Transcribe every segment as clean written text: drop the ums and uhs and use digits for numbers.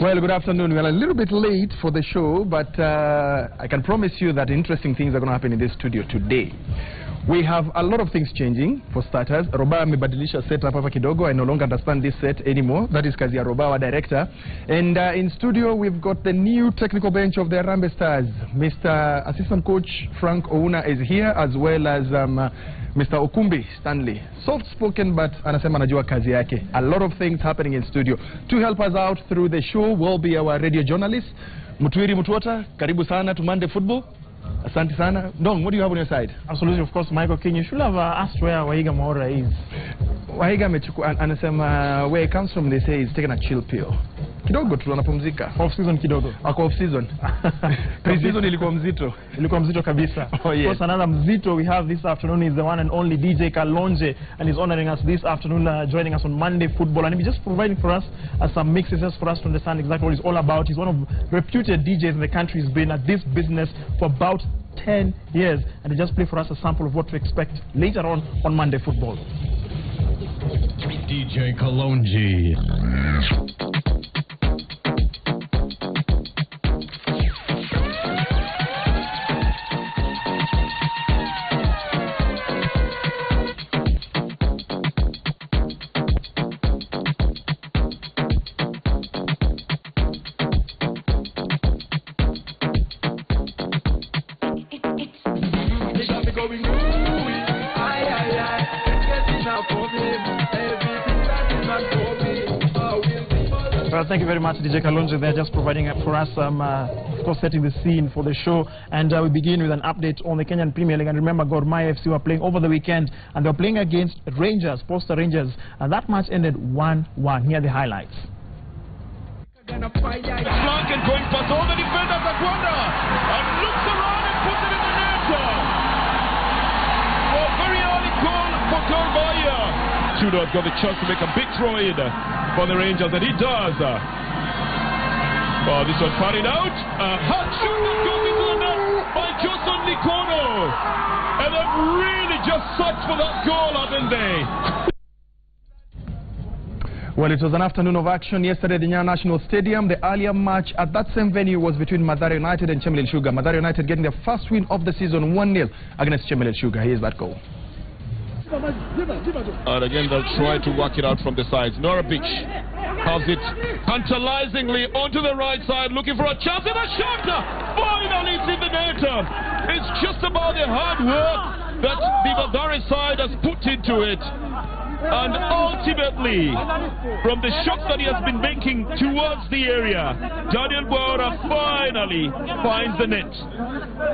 Well, good afternoon. We are a little bit late for the show, but I can promise you that interesting things are going to happen in this studio today. We have a lot of things changing. For starters, Roba amebadilisha setup hapa kidogo. I no longer understand this set anymore. That is kazi ya Roba, our director. And in studio, we've got the new technical bench of the Harambee Stars. Mr. Assistant Coach Frank Ouna is here, as well as Mr. Okumbi Stanley. Soft-spoken, but anasema anajua kazi yake. A lot of things happening in studio. To help us out through the show will be our radio journalist, Mutwiri Mutuota. Karibu sana to Monday Football. Asante sana. Dong, what do you have on your side? Absolutely, of course, Michael King. You should have asked where Wahiga Mwaura is. Wahiga anasema where he comes from, they say he's taking a chill pill. Kidogo tu anapumzika. Off season kidogo. Ako off season. Pre-season ilikuwa mzito. Ilikuwa mzito kabisa. Oh, yes. Of course, another mzito we have this afternoon is the one and only DJ Kalonje, and he's honoring us this afternoon, joining us on Monday Football, and he's just providing for us some mixes just for us to understand exactly what it's all about. He's one of reputed DJs in the country. He's been at this business for about 10 years, and he just played for us a sample of what to expect later on Monday Football. DJ Kalonji. Well, thank you very much, DJ Kalonje. They're just providing for us of course, setting the scene for the show. And we begin with an update on the Kenyan Premier League. And remember, Gor Mahia FC were playing over the weekend, and they were playing against Rangers, Posta Rangers. And that match ended 1-1. Here are the highlights. Flank and going past all the defenders at Wanda, and looks around and puts it in the net. A very early goal for Gor Mahia. Tudor's got the chance to make a big throw in for the Rangers, and he does. Oh, this one parried out. Hot shot that goes into the net by Johnson Nikono. And they've really just searched for that goal, haven't they? Well, it was an afternoon of action yesterday at the Nyayo National Stadium. The earlier match at that same venue was between Mathare United and Chemelil Sugar. Mathare United getting their first win of the season 1-0 against Chemelil Sugar. Here's that goal. And again, they'll try to work it out from the sides. Nora Beach has it tantalizingly onto the right side, looking for a chance, and a shot! Finally, it's in the net. It's just about the hard work that the Mathare side has put into it. And ultimately, from the shot that he has been making towards the area, Daniel Bora finally finds the net.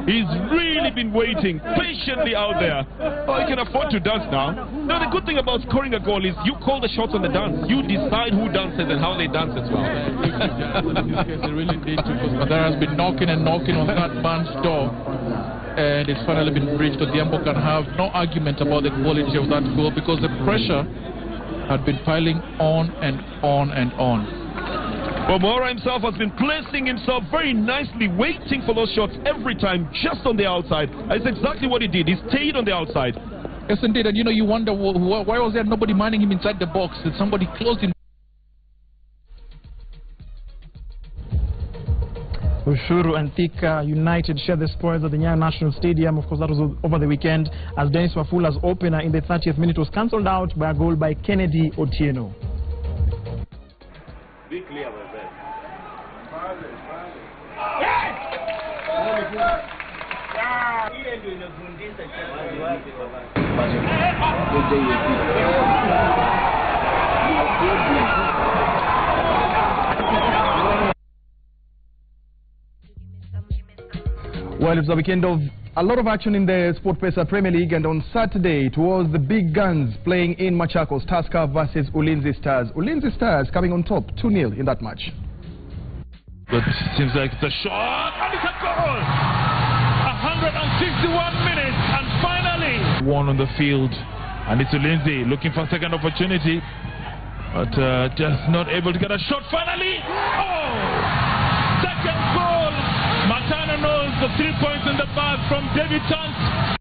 He's really been waiting patiently out there. Oh, he can afford to dance now. Now, the good thing about scoring a goal is you call the shots on the dance. You decide who dances and how they dance as well. In this case, they really need to, because Mathare has been knocking and knocking on that man's door. And it's finally been breached. Odhiambo can have no argument about the quality of that goal, because the pressure had been piling on and on and on. Well, Mora himself has been placing himself very nicely, waiting for those shots every time, just on the outside. That's exactly what he did. He stayed on the outside. Yes, indeed. And you wonder why was there nobody minding him inside the box? Did somebody close him? Ushuru and Thika United share the spoils at the Nyayo National Stadium. Of course, that was over the weekend, as Dennis Wafula's opener in the 30th minute was cancelled out by a goal by Kennedy Otieno. Be clear about Well, it's a weekend of a lot of action in the SportPesa Premier League, and on Saturday it was the big guns playing in Machakos, Tusker versus Ulinzi Stars. Ulinzi Stars coming on top 2-0 in that match. But it seems like the shot, and it's a goal! 161 minutes, and finally one on the field, and it's Ulinzi looking for a second opportunity, but just not able to get a shot. Finally, oh! Second goal! Matana knows the 3 points in the bag from debutants.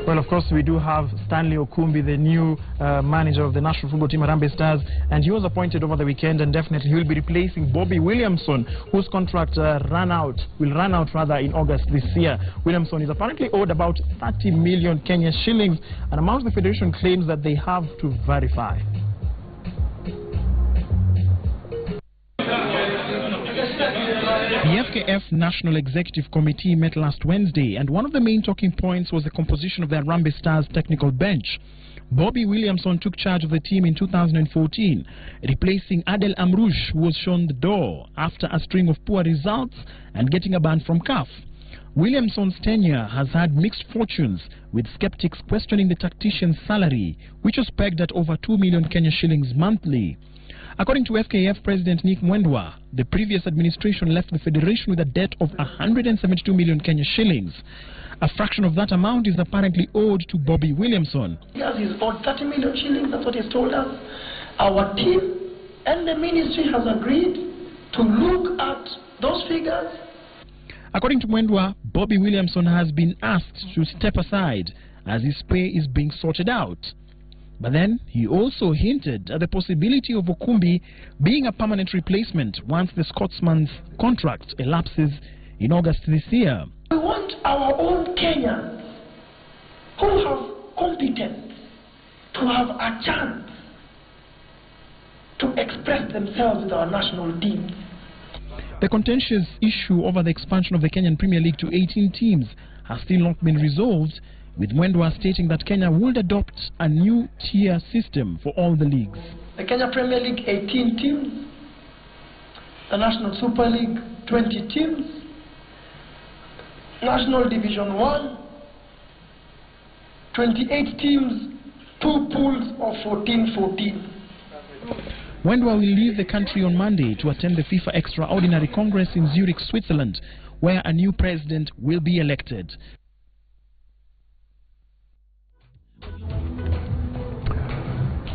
Well, of of course, we do have Stanley Okumbi, the new manager of the national football team, Harambee Stars, and he was appointed over the weekend, and definitely he will be replacing Bobby Williamson, whose contract will run out in August this year. Williamson is apparently owed about 30 million Kenya shillings, an amount the federation claims that they have to verify. The FKF National Executive Committee met last Wednesday, and one of the main talking points was the composition of the Harambee Stars technical bench. Bobby Williamson took charge of the team in 2014, replacing Adel Amrouche, who was shown the door after a string of poor results and getting a ban from CAF. Williamson's tenure has had mixed fortunes, with skeptics questioning the tactician's salary, which was pegged at over 2 million Kenya shillings monthly. According to FKF President Nick Mwendwa, the previous administration left the federation with a debt of 172 million Kenya shillings. A fraction of that amount is apparently owed to Bobby Williamson. Yes, he's owed 30 million shillings, that's what he's told us. Our team and the ministry has agreed to look at those figures. According to Mwendwa, Bobby Williamson has been asked to step aside as his pay is being sorted out. But then he also hinted at the possibility of Okumbi being a permanent replacement once the Scotsman's contract elapses in August this year. We want our own Kenyans who have competence to have a chance to express themselves with our national teams. The contentious issue over the expansion of the Kenyan Premier League to 18 teams has still not been resolved, with Mwendwa stating that Kenya would adopt a new tier system for all the leagues. The Kenya Premier League, 18 teams. The National Super League, 20 teams. National Division 1, 28 teams, 2 pools of 14-14. Mwendwa will leave the country on Monday to attend the FIFA Extraordinary Congress in Zurich, Switzerland, where a new president will be elected.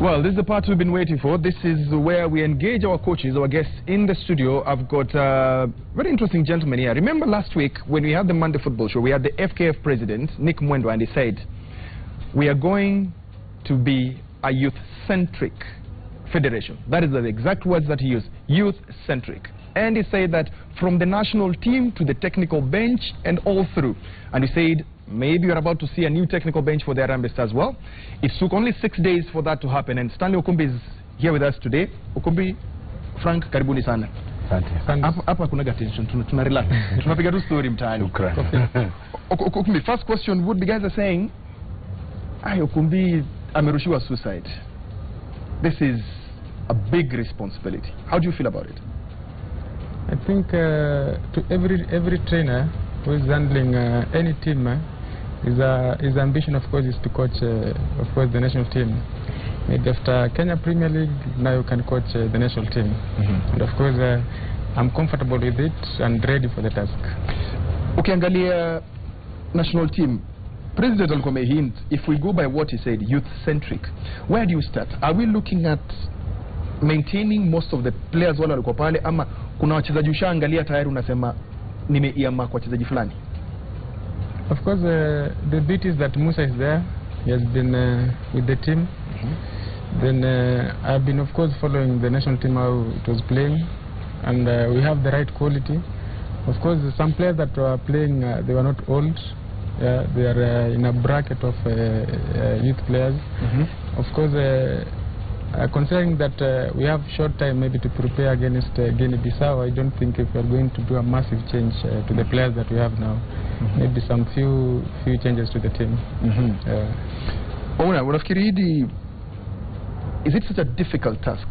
Well, this is the part we've been waiting for. This is where we engage our coaches, our guests in the studio. I've got a very interesting gentleman here. Remember last week when we had the Monday Football Show, we had the FKF president, Nick Mwendwa, and he said, we are going to be a youth-centric federation. That is the exact words that he used, youth-centric. And he said that from the national team to the technical bench and all through. And he said, maybe you're about to see a new technical bench for the Harambee Stars. Well, it took only 6 days for that to happen, and Stanley Okumbi is here with us today. Okumbi, Frank, karibuni sana. Hapa kuna tension, tuna relax. Tunapiga tu story mtaani. Okumbi, first question would be, guys are saying, Okumbi amerushiwa suicide. This is a big responsibility. How do you feel about it? I think to every trainer who is handling any team, his ambition, of course, is to coach, of course, the national team. Maybe after Kenya Premier League, now you can coach the national team. And of course, I'm comfortable with it and ready for the task. Ukiangalia national team, President alikuwa hint, if we go by what he said, youth-centric, where do you start? Are we looking at maintaining most of the players wale walikuwa pale, ama kuna wachezaji ushaangalia tayari unasema nimeiama kwa wachezaji fulani? Of course, the beauty is that Musa is there. He has been with the team. Then I've been, of course, following the national team how it was playing, and we have the right quality. Of course, some players that were playing, they were not old. They are in a bracket of youth players. Of course, considering that we have short time maybe to prepare against Guinea-Bissau, I don't think if we are going to do a massive change to the players that we have now. Maybe some few changes to the team. Unafikiri hili, is it such a difficult task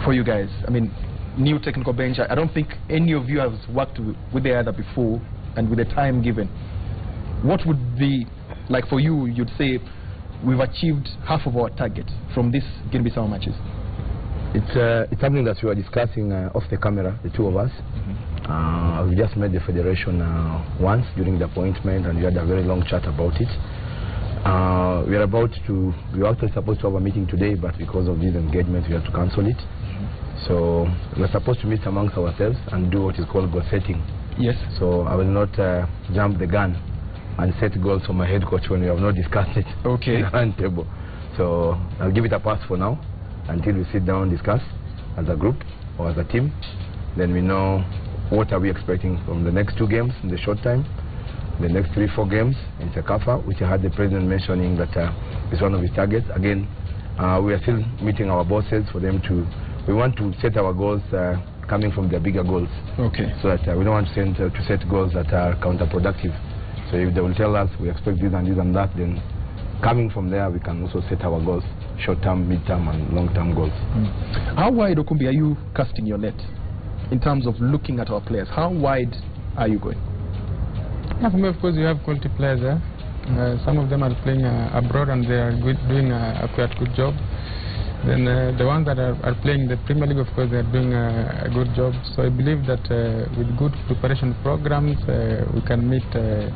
for you guys? I mean, new technical bench. I don't think any of you has worked with the other before, and with the time given. What would be like for you? You'd say we've achieved half of our target from this Guinea-Bissau matches. It's something that we were discussing off the camera, the two of us. We just met the federation once during the appointment, and we had a very long chat about it. We were actually supposed to have a meeting today, but because of this engagement we had to cancel it. So we're supposed to meet amongst ourselves and do what is called goal setting. Yes. So I will not jump the gun and set goals for my head coach when we have not discussed it Okay. in the round table. So I'll give it a pass for now until we sit down and discuss as a group or as a team. Then we know what are we expecting from the next 2 games in the short time, the next 3-4 games in Sekafa, which I had the president mentioning that is one of his targets. Again, we are still meeting our bosses for them to, we want to set our goals coming from their bigger goals. Okay. So that we don't want to set goals that are counterproductive. So if they will tell us we expect this and this and that, then coming from there we can also set our goals, short-term, mid-term and long-term goals. How wide, Okumbi, are you casting your net in terms of looking at our players? How wide are you going? For me, of course, you have quality players there. Some of them are playing abroad and they are doing a quite good job. Then the ones that are playing the Premier League, of course, they are doing a good job. So I believe that with good preparation programs, we can meet the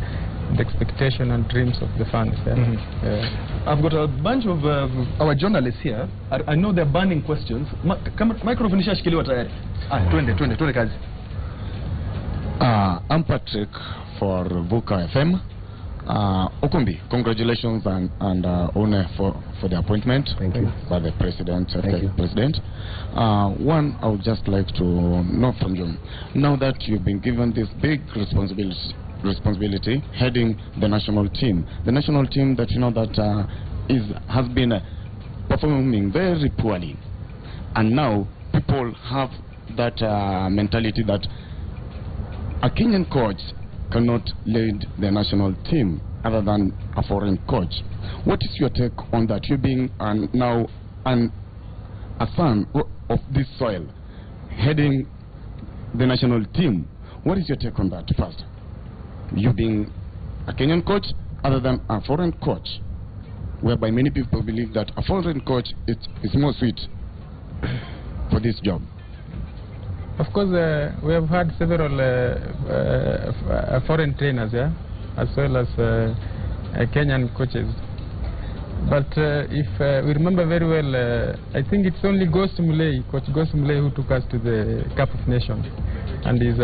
expectation and dreams of the fans. I've got a bunch of our journalists here. I know they're burning questions. Microphone ishashikiliwa tayari. Twende kazi. I'm Patrick for Vuka FM. Okumbi, congratulations and honor for the appointment. Thank you. By the president. Thank you. President. One, I would just like to know from you, now that you've been given this big responsibility heading the national team that you know that has been performing very poorly, and now people have that mentality that a Kenyan coach cannot lead the national team other than a foreign coach. What is your take on that? You being now a son of this soil, heading the national team, what is your take on that first? You being a Kenyan coach other than a foreign coach, whereby many people believe that a foreign coach is more sweet for this job. Of course, we have had several foreign trainers, as well as Kenyan coaches. But if we remember very well, I think it's only Coach Ghost Mulee, who took us to the Cup of Nations, and is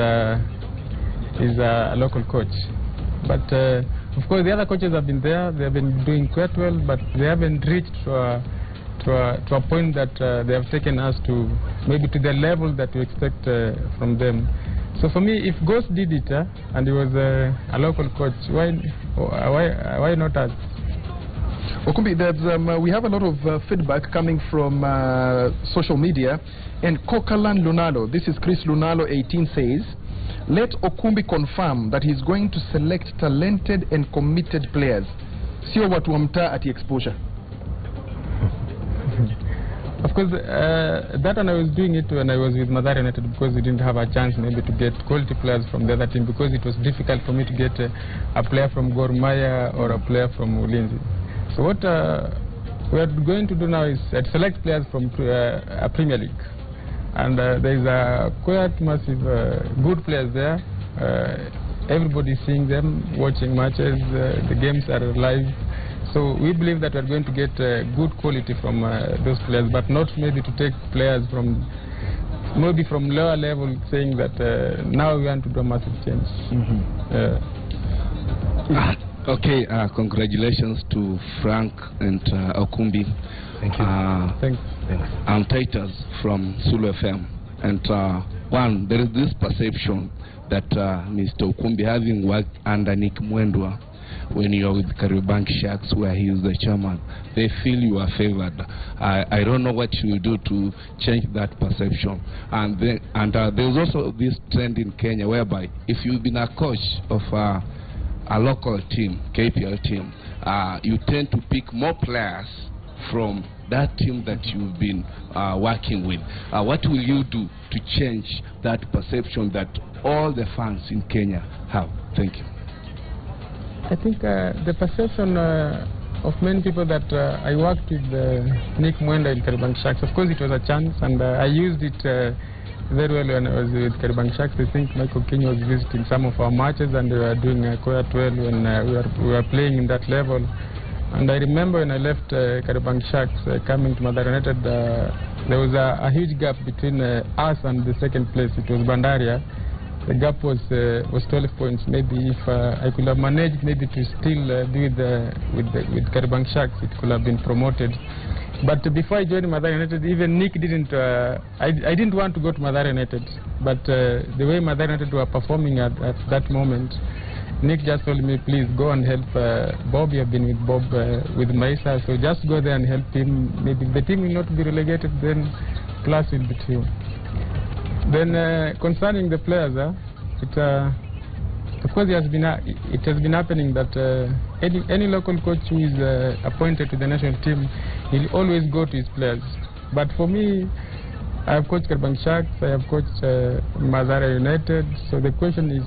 a local coach. But of course, the other coaches have been there. They have been doing quite well, but they haven't reached to a point that they have taken us to maybe to the level that we expect from them. So for me, if Ghost did it and he was a local coach, why not us? Okumbi, we have a lot of feedback coming from social media, and Kokalan Lunalo, this is Chris Lunalo 18, says, let Okumbi confirm that he's going to select talented and committed players. Sio watu wa mtaa ati exposure. Of course, that one I was doing it when I was with Mathare United, because we didn't have a chance maybe to get quality players from the other team, because it was difficult for me to get a player from Gor Mahia or a player from Ulinzi. So what we are going to do now is select players from a Premier League. And there is a quite massive good players there. Everybody is seeing them, watching matches, the games are live. So we believe that we are going to get good quality from those players, but not maybe to take players from maybe from lower level, saying that now we want to do a massive change. Okay, congratulations to Frank and Okumbi. Thank you. Thanks. I'm Titus from Sulu FM. And one, there is this perception that Mr. Okumbi, having worked under Nick Mwendwa, when you are with Kariobangi Sharks, where he is the chairman, they feel you are favored. I don't know what you will do to change that perception. And there's also this trend in Kenya whereby if you've been a coach of a local team, KPL team, you tend to pick more players from that team that you've been working with. What will you do to change that perception that all the fans in Kenya have? Thank you. I think the perception of many people that I worked with Nick Mwendwa in Kariobangi Sharks, of course it was a chance, and I used it very well when I was with Kariobangi Sharks. I think Michael King was visiting some of our matches, and we were doing quite well when we were playing in that level. And I remember when I left Kariobangi Sharks, coming to Mathare United, there was a huge gap between us and the second place. It was Bandaria. the gap was 12 points. Maybe if I could have managed maybe to still be with Kariobangi Sharks, it could have been promoted. But before I joined Mathare United, even Nick didn't. I didn't want to go to Mathare United, but the way Mathare United were performing at that moment, Nick just told me, please go and help Bob. You have been with Bob with Maisa, so just go there and help him. Maybe the team will not be relegated, then class will be through. Then concerning the players, of course it has been happening that any local coach who is appointed to the national team, he'll always go to his players. But for me, I have coached Kariobangi Sharks, I have coached Mathare United, so the question is,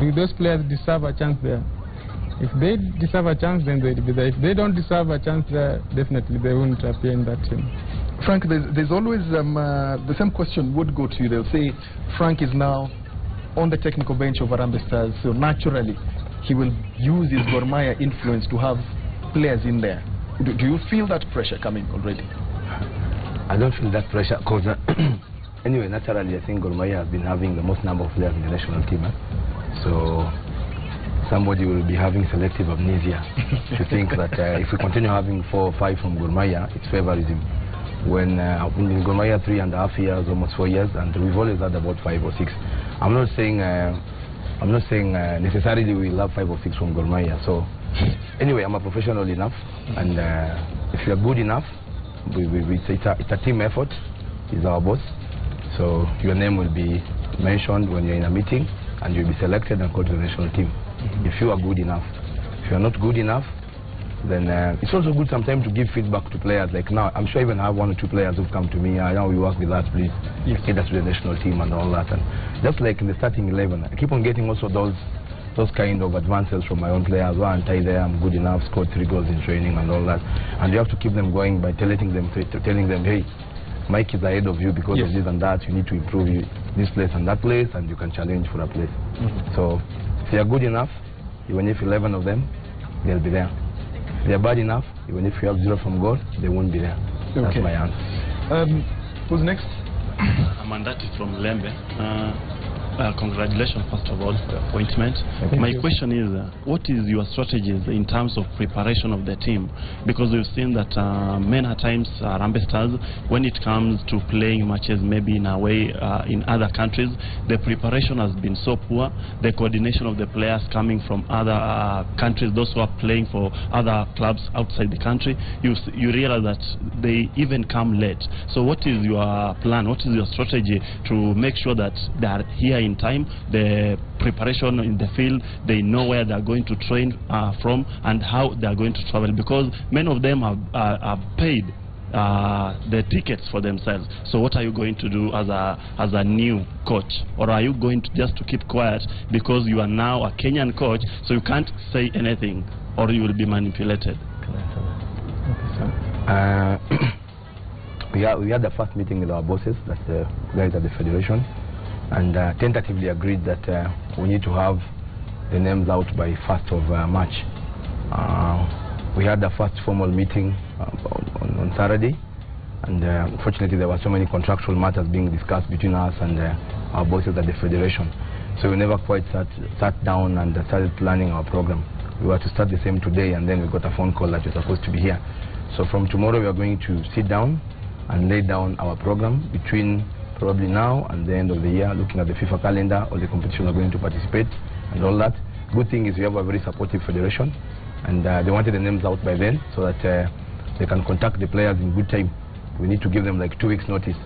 do those players deserve a chance there? If they deserve a chance, then they'll be there. If they don't deserve a chance there, definitely they won't appear in that team. Frank, there's always the same question would go to you. They'll say Frank is now on the technical bench of Harambee Stars, so naturally he will use his Gor Mahia influence to have players in there. Do you feel that pressure coming already? I don't feel that pressure because anyway, naturally I think Gor Mahia has been having the most number of players in the national team. So somebody will be having selective amnesia to think that if we continue having 4 or 5 from Gor Mahia, it's favorism. When in Gor Mahia 3.5 years, almost 4 years, and we've always had about 5 or 6. I'm not saying necessarily we'll have 5 or 6 from Gor Mahia. So anyway, I'm a professional enough, and if you're good enough, it's a team effort. He's our boss, so your name will be mentioned when you're in a meeting, and you'll be selected and called to the national team. If you are good enough. If you're not good enough, then it's also good sometimes to give feedback to players. Like now, I'm sure I even have 1 or 2 players who've come to me, now we work with us, please get us to the national team and all that. And just like in the starting 11, I keep on getting also those kind of advances from my own players. Well, aren't I there? I'm good enough, scored 3 goals in training and all that. And you have to keep them going by telling them, hey, Mike is ahead of you because of this and that. You need to improve this place and that place, and you can challenge for a place. So if you're good enough, even if 11 of them, they'll be there. If they're bad enough, even if you have 0 from goal, they won't be there. That's my answer. Who's next? Amandati from Lembe. Congratulations, first of all, for the appointment. My question is, what is your strategies in terms of preparation of the team? Because we've seen that many times Harambee Stars, when it comes to playing matches maybe in a way in other countries, the preparation has been so poor. The coordination of the players coming from other countries, those who are playing for other clubs outside the country, you realize that they even come late. So what is your plan? What is your strategy to make sure that they are here in time, the preparation in the field, they know where they are going to train from and how they are going to travel, because many of them have paid the tickets for themselves. So what are you going to do as a new coach? Or are you going to just to keep quiet because you are now a Kenyan coach, so you can't say anything, or you will be manipulated? We had the first meeting with our bosses, that's the guys at the federation, and tentatively agreed that we need to have the names out by 1st of March. We had the first formal meeting on Saturday, and unfortunately there were so many contractual matters being discussed between us and our bosses at the federation. So we never quite sat down and started planning our program. We were to start the same today, and then we got a phone call that you're supposed to be here. So from tomorrow we are going to sit down and lay down our program between probably now and the end of the year, looking at the FIFA calendar, all the competitions are going to participate and all that. Good thing is we have a very supportive federation, and they wanted the names out by then so that they can contact the players in good time. We need to give them like 2 weeks notice.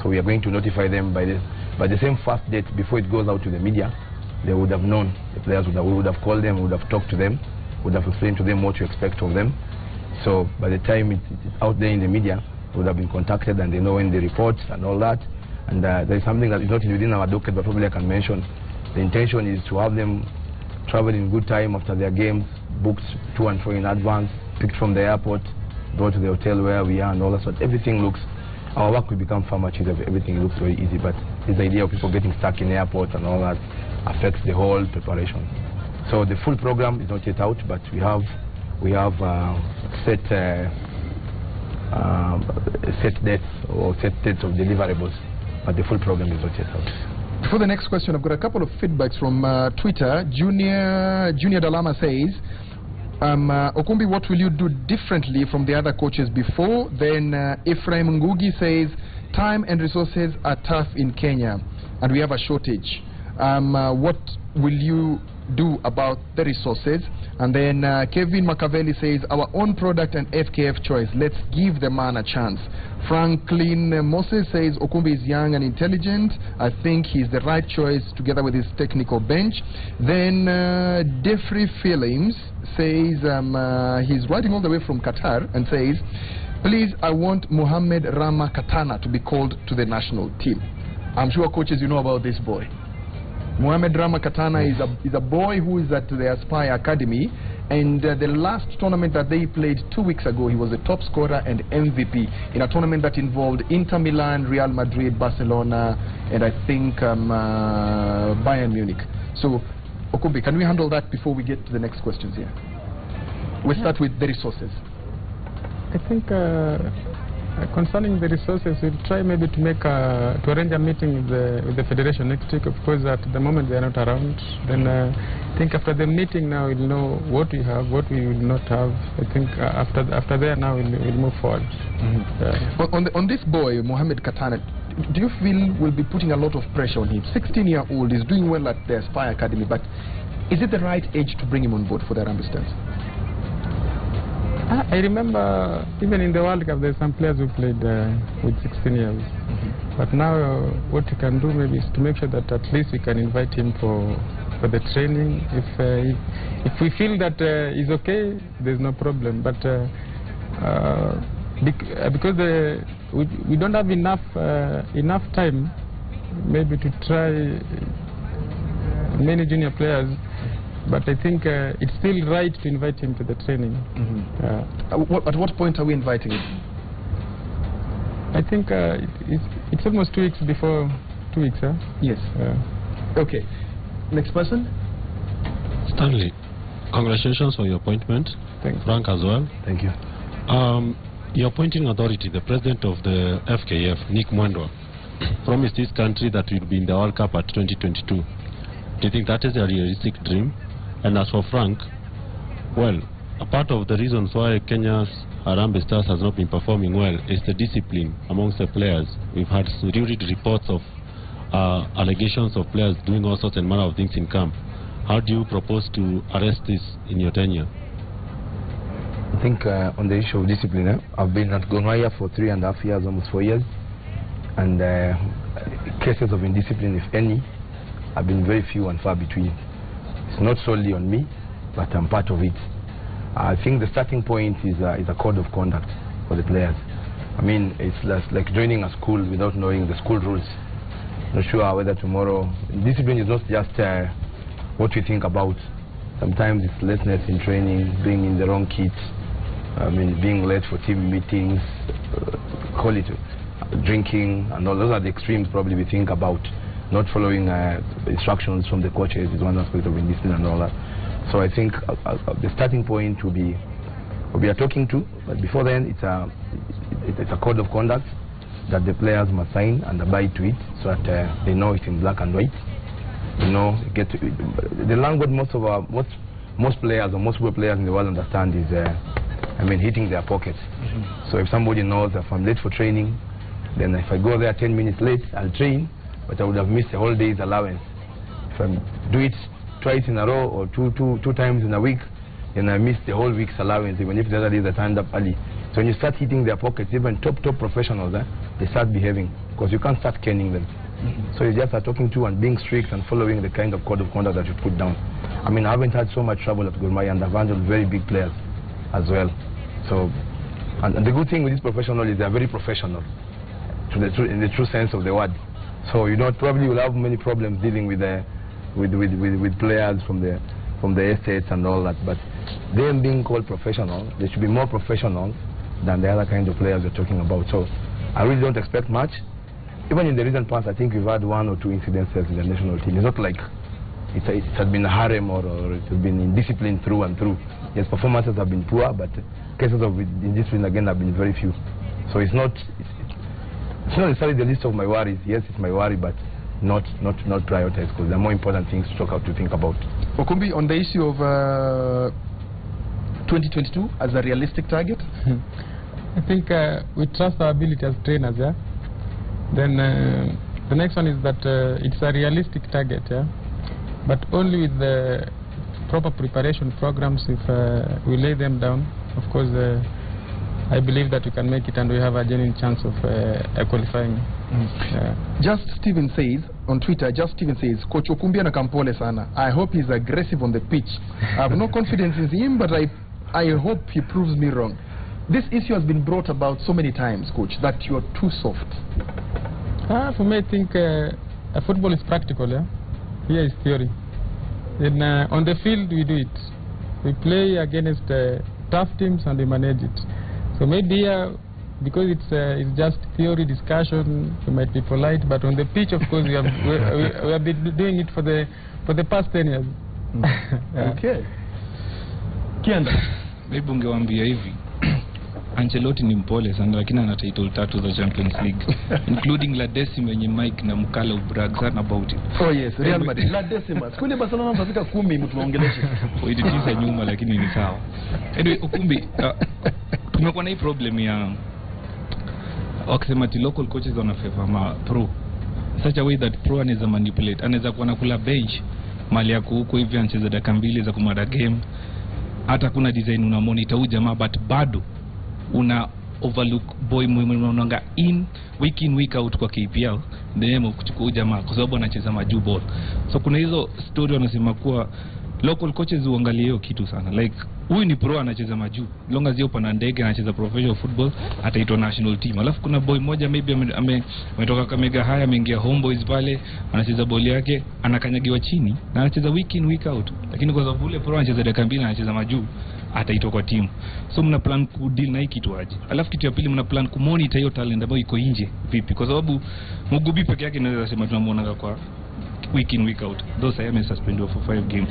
So we are going to notify them by the same first date before it goes out to the media. They would have known, the players we would have called them, we would have talked to them, would have explained to them what to expect of them. So by the time it's out there in the media, they would have been contacted and they know when they report and all that. And there is something that is not within our docket, but probably I can mention. The intention is to have them travel in good time after their games, booked to and fro in advance, picked from the airport, brought to the hotel where we are and all that. So everything looks, our work will become far much easier. Everything looks very easy, but this idea of people getting stuck in airports and all that affects the whole preparation. So the full program is not yet out, but we have set dates or set dates of deliverables, but the full program is not yet out. For the next question, I've got a couple of feedbacks from Twitter. Junior Dalama says, Okumbi, what will you do differently from the other coaches before? Then Ephraim Ngugi says, time and resources are tough in Kenya and we have a shortage. What will you do about the resources? And then Kevin Makaveli says, our own product and FKF choice. Let's give the man a chance. Franklin Moses says, Okumbi is young and intelligent. I think he's the right choice together with his technical bench. Then Defrey Philims says, he's writing all the way from Qatar and says, please, I want Mohamed Rama Katana to be called to the national team. I'm sure coaches, you know about this boy. Mohamed Rama Katana is a boy who is at the Aspire Academy, and the last tournament that they played 2 weeks ago, he was the top scorer and MVP in a tournament that involved Inter Milan, Real Madrid, Barcelona, and I think Bayern Munich. So, Okumbi, can we handle that before we get to the next questions here? We'll start with the resources. I think concerning the resources, we'll try maybe to make to arrange a meeting with the federation next week. Of course, at the moment they are not around. Then I think after the meeting now we'll know what we have, what we will not have. I think after there now we'll move forward. On this boy, Mohamed Katana, do you feel we'll be putting a lot of pressure on him? 16-year-old, is doing well at the Aspire Academy, but is it the right age to bring him on board for the Harambee Stars? I remember even in the World Cup there's some players who played with 16 years. But now what we can do maybe is to make sure that at least we can invite him for the training. If we feel that he's okay, there's no problem. But because we don't have enough time maybe to try many junior players. But I think it's still right to invite him to the training. At what point are we inviting him? I think it's almost 2 weeks before 2 weeks, huh? Yes. Okay. Next person? Stanley, congratulations on your appointment. Thanks. Frank as well. Thank you. Your appointing authority, the president of the FKF, Nick Mwendwa, promised this country that we'll be in the World Cup at 2022. Do you think that is a realistic dream? And as for Frank, well, a part of the reasons why Kenya's Harambee Stars has not been performing well is the discipline amongst the players. We've had repeated reports of allegations of players doing all sorts and manner of things in camp. How do you propose to arrest this in your tenure? I think on the issue of discipline, I've been at Gor Mahia for 3.5 years, almost 4 years, and cases of indiscipline, if any, have been very few and far between. It's not solely on me, but I'm part of it. I think the starting point is a code of conduct for the players. I mean, it's like joining a school without knowing the school rules. Not sure whether tomorrow... Discipline is not just what we think about. Sometimes it's lateness in training, bringing the wrong kit, I mean, being late for team meetings, call it drinking, and all those are the extremes probably we think about. Not following instructions from the coaches is one aspect of indiscipline and all that. So I think the starting point will be we are talking to, but before then it's a code of conduct that the players must sign and abide to it, so that they know it in black and white. You know, the language most players or most players in the world understand is, I mean, hitting their pockets. So if somebody knows if I'm late for training, then if I go there 10 minutes late, I'll train, but I would have missed a whole day's allowance. If I do it twice in a row or two times in a week, then I miss the whole week's allowance, even if the other days I turned up early. So when you start hitting their pockets, even top professionals, they start behaving, because you can't start caning them. So you just are talking to and being strict and following the kind of code of conduct that you put down. I mean, I haven't had so much trouble at Gor Mahia, and I've handled very big players as well. So, and the good thing with this professional is they're very professional, in the true sense of the word. So you probably will have many problems dealing with players from the estates and all that. But them being called professional, they should be more professional than the other kind of players we're talking about. So I really don't expect much. Even in the recent past, I think we've had 1 or 2 incidences in the national team. It's not like it has been a harem or it has been indiscipline through and through. Yes, performances have been poor, but cases of indiscipline again have been very few. So it's not necessarily the list of my worries. Yes, it's my worry, but not prioritized, because there are more important things to think about. Okumbi, on the issue of 2022 as a realistic target? I think we trust our ability as trainers, yeah. Then the next one is that it's a realistic target, yeah, but only with the proper preparation programs. If we lay them down, of course, I believe that we can make it, and we have a genuine chance of qualifying. Just Steven says on Twitter, Coach Okumbi na kampole sana. I hope he's aggressive on the pitch. I have no confidence in him, but I hope he proves me wrong. This issue has been brought about so many times, Coach, that you're too soft. For me, I think football is practical, yeah? Here is theory. Then on the field, we do it. We play against tough teams and we manage it. So maybe because it's just theory discussion, we might be polite, but on the pitch, of course, we have been doing it for the past 10 years. Okay. Kianda. Maybe ungewaambia hivi. Ancelotti ni mpole sana, lakini ana title 3 za Champions League, including La Decima yenye Mike na Mukala ubrag sana about it. Oh yes, Real Madrid. La Decima. Kule Barcelona mtafika 10 mtu waongeleshe. Point 9 nyuma, lakini ni sawa. Anyway, Okumbi, tumekuwa na hii problem ya wakisema ti local coaches wana favor ma pro. Such a way that pro anaweza manipulate. Anaweza kuwa nakula bench mali yako huko hivi, anacheza dakika 2 za kumada game. Hata kuna design una monitor huyu jamaa, but bado una overlook boy mwenanga in week out kwa KPL the name of kuchukua jamaa kwa sababu anacheza majuu ball. So kuna hizo story wanasema kuwa local coaches uangalie hiyo kitu sana, like huyu ni pro anacheza majuu, long as yupo na ndege anacheza professional football ataitwa national team. Alafu kuna boy moja maybe ametoka Kamega High, ameingia Homeboys pale, anacheza ball yake, anakanyagiwa chini na anacheza week out, lakini kwa sababu ule pro anacheza dakika 2 anacheza majuu ataitwa kwa timu. So mna plan ku deal na hii kitu aje. Alafu kitu ya pili, mna plan ku monitor hiyo talent ambayo iko nje vipi, kwa sababu Mugubi peke yake naweza sema tunamuona kwa week out, those I am suspended for 5 games.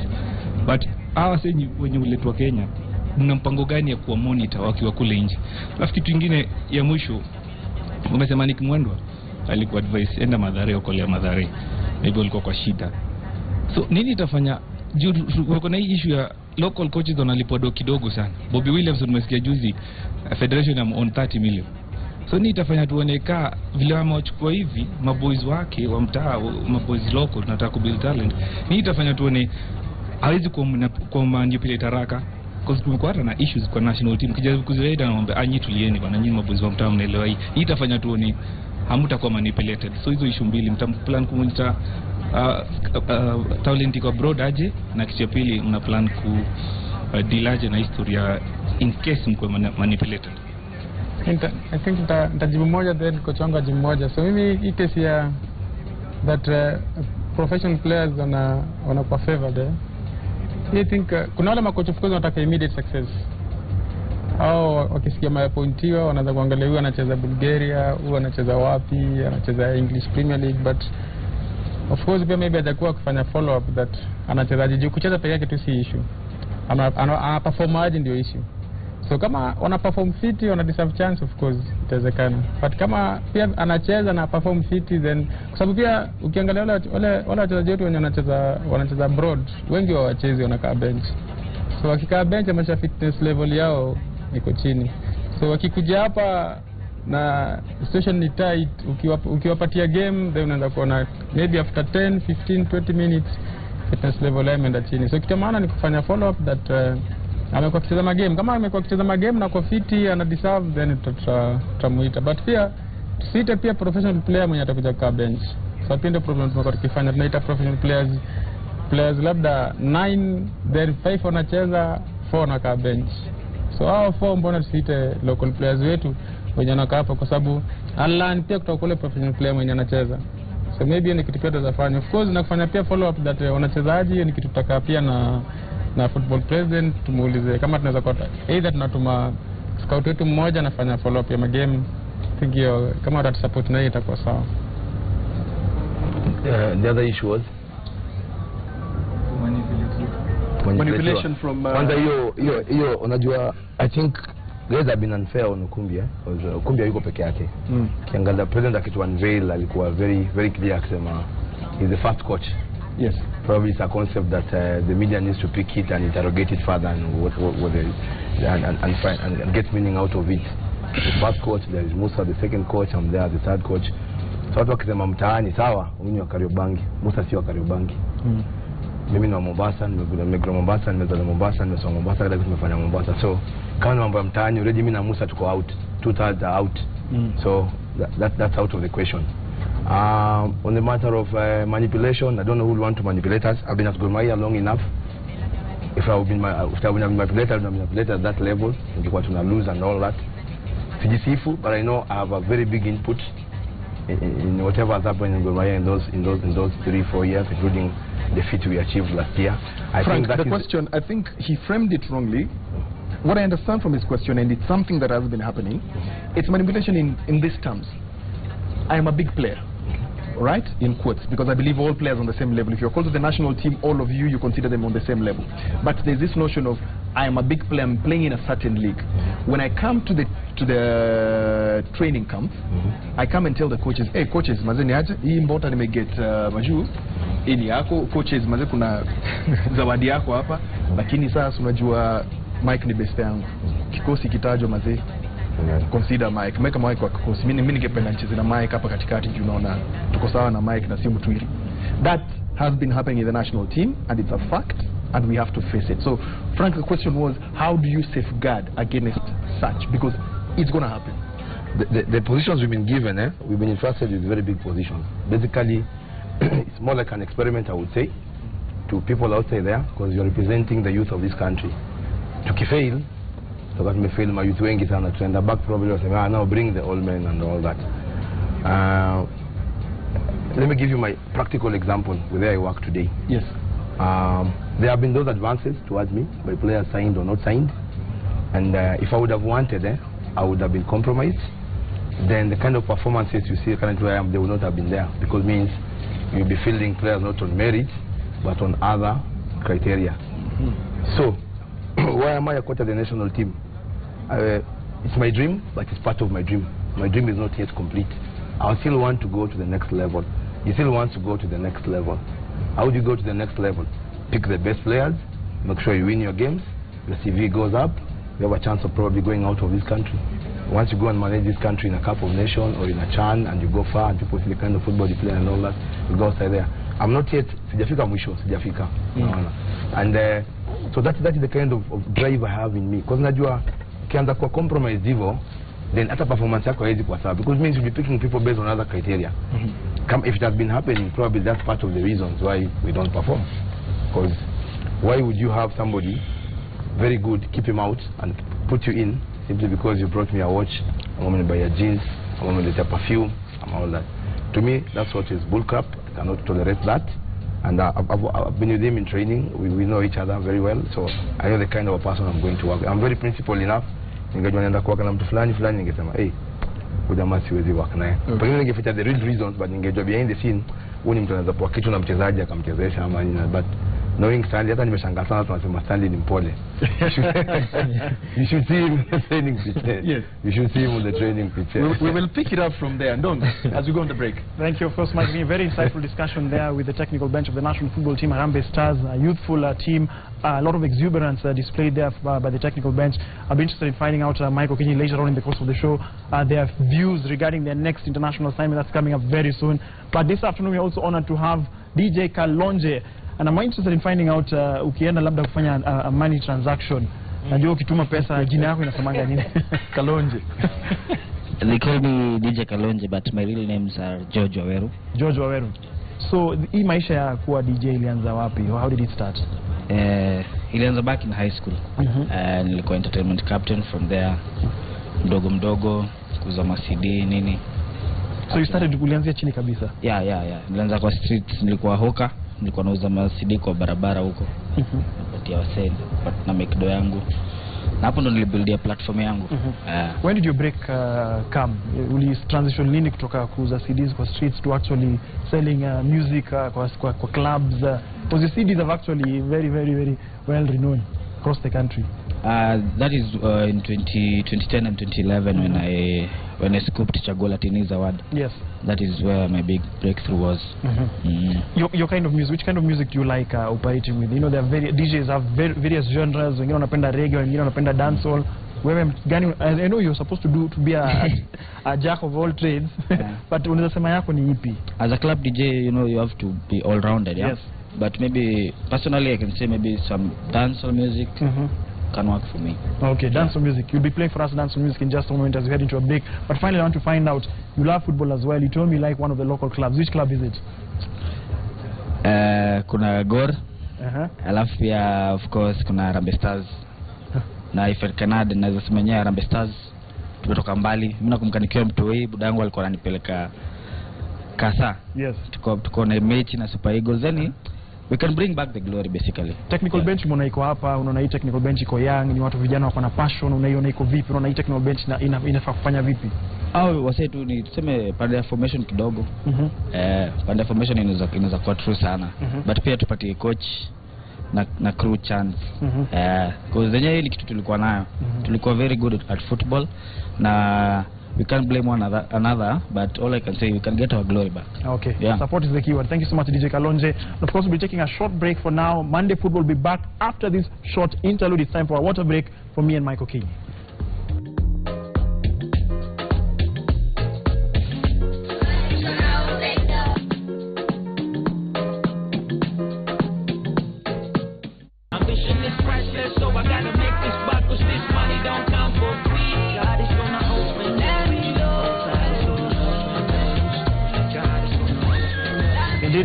But hawa senyi wenye uletwa Kenya, mna mpango gani ya kuwa monitor wakiwa kule nje? Alafu kitu kingine ya mwisho, umesema Nick Mwendwa alikuwa advice enda Mathare, okolea Mathare, maybe alikuwa kwa shida. So nini itafanya juu kuna hii issue ya local coaches wanalipwa kidogo sana? Bobby Williamson umesikia juzi federation am on 30 million. So ni itafanya tuoneka vile wamechukua hivi maboys wake wa mtaa, maboys local tunataka kubuild talent. Ni itafanya tuone hawezi kwa manipulate haraka, because tumekuwa hata na issues kwa national team. Kijaribu kuziweka na mwambe anyi tulieni bana, nyinyi maboys wa mtaa mnaelewa hii. Hii itafanya tuone hamtakuwa manipulated. So hizo issue mbili mtamplan kumulita talent iko broad aje, na kitu ya pili mna plan ku deal aje na historia in case mko manipulated. I think nitajibu moja then coach wangu ajibu moja. So mimi hii case ya that professional players wana kwa favored. I think kuna wale makocha of course wanataka immediate success. Au wakisikia mapointiwa wanaanza kuangalia huyu anacheza Bulgaria, huyu anacheza wapi, anacheza English Premier League, but of course pia maybe hajakuwa kufanya follow up that anachezaji juu. Kucheza peke yake tu si issue, ana perform aje ndio issue. So kama wana perform fit, wana deserve chance, of course itawezekana, but kama pia anacheza na perform fit, then kwa sababu pia ukiangalia wale wachezaji wetu wenye wanacheza abroad wengi wa wachezi wanakaa bench. So wakikaa bench amesha fitness level yao iko chini. So wakikuja hapa na situation ni tight, ukiwapatia game then unaanza kuona maybe after 10, 15, 20 minutes fitness level yao imeenda chini. So kitu maana ni kufanya follow up that amekuwa akicheza magame. Kama amekuwa akicheza magame na kwa fiti ana deserve, then tutamuita. But pia tusite pia professional player mwenye atakuja kwa bench. So pia ndio problem tumekuwa tukifanya, tunaita professional players labda 9 then 5 wanacheza, 4 na kwa bench. So hao 4 mbona tusite local players wetu wenye wanakaa hapo, kwa sababu alan pia kutoka kule professional player mwenye anacheza. So maybe ni kitu pia tutafanya, of course, na kufanya pia follow up that wanachezaji, ni kitu tutaka pia na football president tumuulize kama tunaweza kwa either tunatuma scout wetu mmoja anafanya follow up ya magame. Think hiyo kama wata support na hiyo itakuwa sawa. The other issue was manipulation from kwanza hiyo unajua, I think guys have been unfair on Okumbi, because Okumbi yuko peke yake. Kiangalia president akitu unveil alikuwa very very clear akisema he's the first coach. Yes. Probably it's a concept that the media needs to pick it and interrogate it further and and get meaning out of it. The first coach, there is Musa, the second coach, I'm there, the third coach. So watu wakisema mtaani sawa, mimi wa Kariobangi, Musa sio Kariobangi. Mimi ni wa Mombasa, nimekuja Mombasa, nimezaliwa Mombasa, nimesoma Mombasa, kila kitu nimefanya Mombasa. So kama mambo ya mtaani already mimi na Musa tuko out. 2/3 are out. So that's out of the question. On the matter of manipulation, I don't know who will want to manipulate us. I've been at Gor Mahia long enough. If I would be manipulated, at that level, ingekuwa tuna lose and all that. Sijisifu, but I know I have a very big input in whatever has happened in Gor Mahia in those 3-4 years, including the feat we achieved last year. Frank, the question, I think he framed it wrongly. What I understand from his question, and it's something that has been happening, it's manipulation in these terms. I am a big player, right? In quotes, because I believe all players on the same level. If you're called to the national team, all of you consider them on the same level. But there's this notion of I am a big player, I'm playing in a certain league. When I come to the training camp, I come and tell the coaches, hey coaches, mazeni aje, hii mbota nimeget maju, ini yako, coaches, maze kuna zawadi yako hapa, lakini sasa unajua Mike ni best yangu. Kikosi kitajwa maze. Consider Mike, meka Mike kwa kikosi. Mimi ningependa nicheze na Mike hapa katikati, unaona tuko sawa na Mike na si mtu hili. That has been happening in the national team and it's a fact and we have to face it. So Frank, the question was, how do you safeguard against such, because it's going to happen? The positions we've been given, we've been entrusted with very big positions. Basically, it's more like an experiment, I would say, to people outside there, because you're representing the youth of this country. Tukifail, so that may fail my youth wengi sana, to end back probably or say, now bring the old men and all that. Let me give you my practical example where I work today. Yes. There have been those advances towards me by players signed or not signed, and if I would have wanted, I would have been compromised. Then the kind of performances you see currently where I am, they would not have been there, because it means you'll be fielding players not on merit but on other criteria. So why am I a coach of the national team? It's my dream, but it's part of my dream. My dream is not yet complete. I still want to go to the next level. You still want to go to the next level. How would you go to the next level? Pick the best players, make sure you win your games, the CV goes up, you have a chance of probably going out of this country. Once you go and manage this country in a Cup of Nations or in a CHAN and you go far and people see the kind of football you play and all that, you go outside there. I'm not yet, sijafika mwisho, sijafika. And so that is the kind of drive I have in me. Because najua, ukianza kwa compromise hivyo, then hata performance yako haiwezi kwa sawa. Because it means you'll be picking people based on other criteria. If it has been happening, probably that's part of the reasons why we don't perform. Because why would you have somebody very good, keep him out and put you in simply because you brought me a watch, I'm going to buy a jeans, I'm going to buy a perfume, and all that. To me, that's what is bullcrap. I cannot tolerate that. And I've been with him in training. We know each other very well, so I know the kind of a person I'm going to work with. I'm very principled enough. Ningejua naenda kuwaka na mtu fulani ningesema, hey, hujamaa siwezi work naye. Pengine ningeficha the real reasons, but ningejua behind the scene, huyu ni mtu anaweza kuwa kitu na mchezaji akamchezesha ama nini, but knowing Stanley, hata nimeshangaa sana tunasema Stanley ni mpole. You should see him on the training pitch. Yes. You should see him on the training pitch. We will pick it up from there, don't as we go on the break. Thank you, of course, Mike. A very insightful discussion there with the technical bench of the national football team, Harambee Stars, a youthful team, a lot of exuberance displayed there by the technical bench. I'll be interested in finding out, Mike Okinyi, later on in the course of the show, their views regarding their next international assignment that's coming up very soon. But this afternoon, we're also honored to have DJ Kalonje. And I'm interested in finding out ukienda labda kufanya a money transaction. Najua ukituma pesa jina yako inasemanga nini? Kalonje. They call me DJ Kalonje, but my real names are George Waweru. George Waweru. So hii maisha ya kuwa DJ ilianza wapi? How did it start? Ilianza back in high school. Nilikuwa entertainment captain. From there mdogo kuuza CD nini. So you started kulianzia chini kabisa? Yeah. Nilianza kwa streets, nilikuwa hoka. Nilikuwa nauza CD kwa barabara huko. Napatia wasee na make yangu. Na hapo ndo nilibuildia platform yangu. When did your break come? Uli transition lini kutoka kuuza CDs kwa streets to actually selling music kwa clubs? Because the CDs have actually very well renowned across the country. That is in 2010 and 2011 when I scooped Chagola Tini's award. Yes. That is where my big breakthrough was. Your kind of music, which kind of music do you like operating with? You know, there are DJs have various genres. Wengine wanapenda reggae, wengine wanapenda dancehall. I know you're supposed to be a jack of all trades, but unaweza sema yako ni ipi? As a club DJ, you know, you have to be all-rounded, yeah? Yes. But maybe, personally, I can say maybe some dancehall music can work for me. Okay, dancehall music. You'll be playing for us dancehall music in just a moment as we head into a break. But finally, I want to find out, you love football as well. You told me you like one of the local clubs. Which club is it? Kuna Gor. Alafu pia, of course, kuna Harambee Stars. Na if Canada naweza semenya Harambee Stars tumetoka mbali. Mimi nakumbuka nikiwa mtoi budangu alikuwa ananipeleka Kasa. Yes. Tuko na mechi na Super Eagles, then we can bring back the glory basically. Technical bench unaona iko hapa, unaona hii technical bench iko young, ni watu vijana wako na passion, unaiona iko vipi? Unaona hii technical bench inafaa kufanya vipi? Au wase tu ni tuseme pande ya formation kidogo. Pande ya formation inaweza kuwa true sana. But pia tupatie coach na crew chance. Because zenyewe ile kitu tulikuwa nayo. Tulikuwa very good at football na we can't blame one another, but all I can say, we can get our glory back. Okay, yeah. Support is the keyword. Thank you so much, DJ Kalonje. Of course, we'll be taking a short break for now. Monday Football will be back after this short interlude. It's time for a water break for me and Michael King.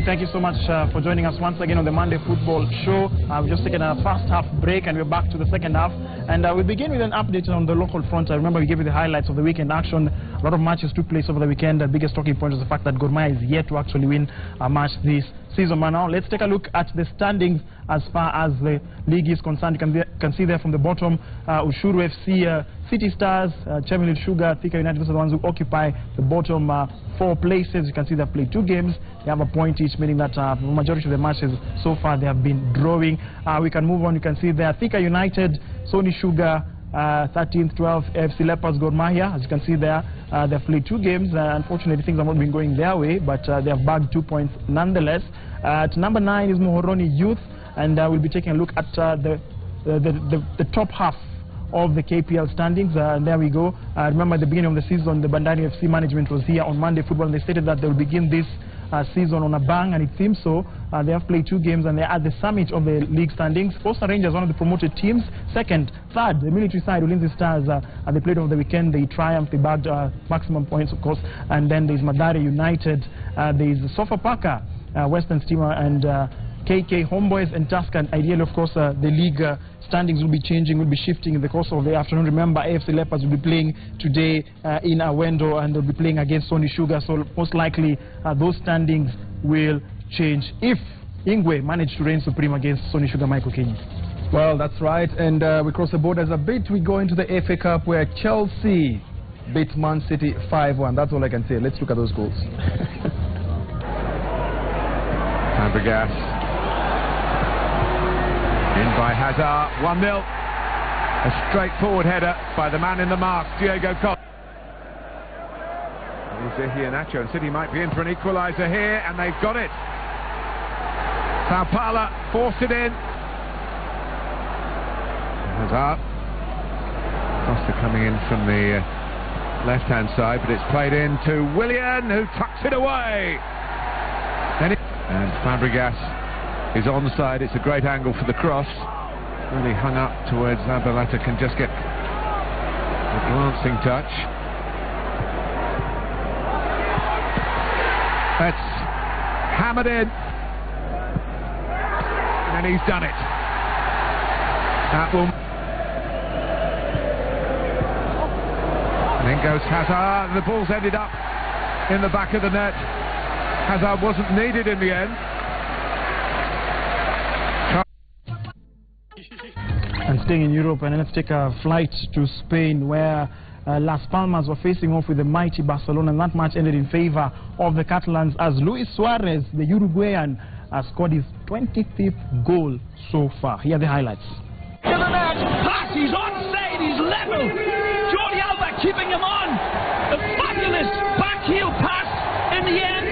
Thank you so much for joining us once again on the Monday Football Show. We've just taken a first half break and we're back to the second half. And we'll begin with an update on the local front. I remember we gave you the highlights of the weekend action. A lot of matches took place over the weekend. The biggest talking point was the fact that Gor Mahia is yet to actually win a match this season. But now let's take a look at the standings as far as the league is concerned. You can see there from the bottom, Ushuru FC, City Stars, Chemelil Sugar, Thika United, those are the ones who occupy the bottom 4 places. You can see they've played 2 games. They have a point each, meaning that the majority of the matches so far they have been drawing. We can move on. You can see there, Thika United, Sony Sugar, 13th, 12th, FC Leopards, Gor Mahia. As you can see there, they've played 2 games. Unfortunately, things have not been going their way, but they have bagged 2 points nonetheless. At number 9 is Muhoroni Youth, and we'll be taking a look at the top half of the KPL standings. There we go. Remember at the beginning of the season, the Bandari FC management was here on Monday Football, and they stated that they will begin this season on a bang, and it seems so. They have played 2 games and they are at the summit of the league standings. Coastal Rangers, one of the promoted teams, second. Third, the military side, Ulinzi Stars, they played over the weekend. They triumphed, they bagged maximum points, of course. And then there's Madari United, there's Sofapaka, Western Steamer, and KK Homeboys and Tuscan. Ideally, of course, the league standings will be changing, will be shifting in the course of the afternoon. Remember, AFC Leopards will be playing today in Awendo, and they'll be playing against Sony Sugar. So most likely those standings will change if Ingwe managed to reign supreme against Sony Sugar. Michael King. Well, that's right. And we cross the borders a bit. We go into the FA Cup where Chelsea beat Man City 5-1. That's all I can say. Let's look at those goals. Fabregas. In by Hazard, 1-0. A straightforward header by the man in the mark, Diego Costa. Iheanacho, and City might be in for an equaliser here, and they've got it. Sao Paulo forced it in. Hazard. Costa coming in from the left-hand side, but it's played in to Willian, who tucks it away. And Fabregas is onside. It's a great angle for the cross. Really hung up towards Zabaleta, can just get a glancing touch. That's hammered in. And he's done it. That will... And then goes Hazard. The ball's ended up in the back of the net. Hazard wasn't needed in the end. And staying in Europe, and let's take a flight to Spain, where Las Palmas were facing off with the mighty Barcelona, and that match ended in favor of the Catalans as Luis Suarez, the Uruguayan, scored his 25th goal so far. Here are the highlights. To the net, he's onside, he's level. Jordi Alba keeping him on. A fabulous back heel pass in the end.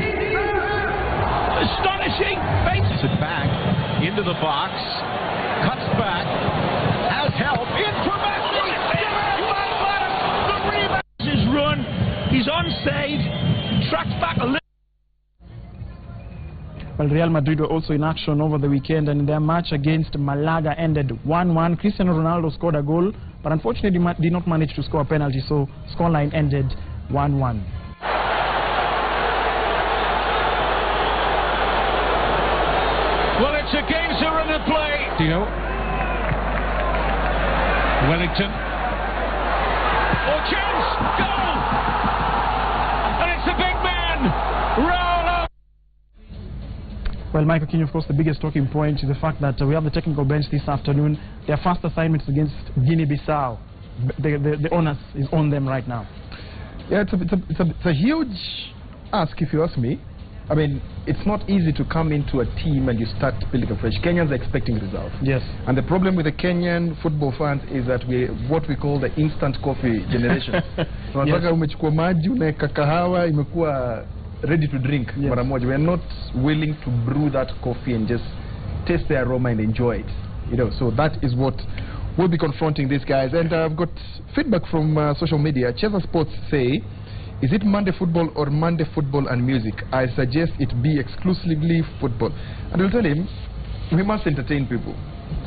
Astonishing. Takes it back into the box, cuts back, has help, in for Messi. The rebound. His run, he's onside, tracks back a little. Well, Real Madrid were also in action over the weekend, and their match against Malaga ended 1-1. Cristiano Ronaldo scored a goal, but unfortunately did not manage to score a penalty, so scoreline ended 1-1. Well, it's against her in the play. Dio. Wellington. Oh, chance! Goal! And it's the big man, Raul. Well, Michael King, of course, the biggest talking point is the fact that we have the technical bench this afternoon. Their first assignment is against Guinea-Bissau. The onus is on them right now. Yeah, it's a huge ask, if you ask me. I mean, it's not easy to come into a team and you start building afresh. Kenyans are expecting results. Yes. And the problem with the Kenyan football fans is that what we call the instant coffee generation. Tunataka umechukua maji, unaweka kahawa, imekuwa ready to drink mara moja. We are not willing to brew that coffee and just taste the aroma and enjoy it. You know, so that is what we'll be confronting these guys. And I've got feedback from social media. Chesa Sports say, is it Monday football or Monday football and music? I suggest it be exclusively football. And we'll tell him, we must entertain people.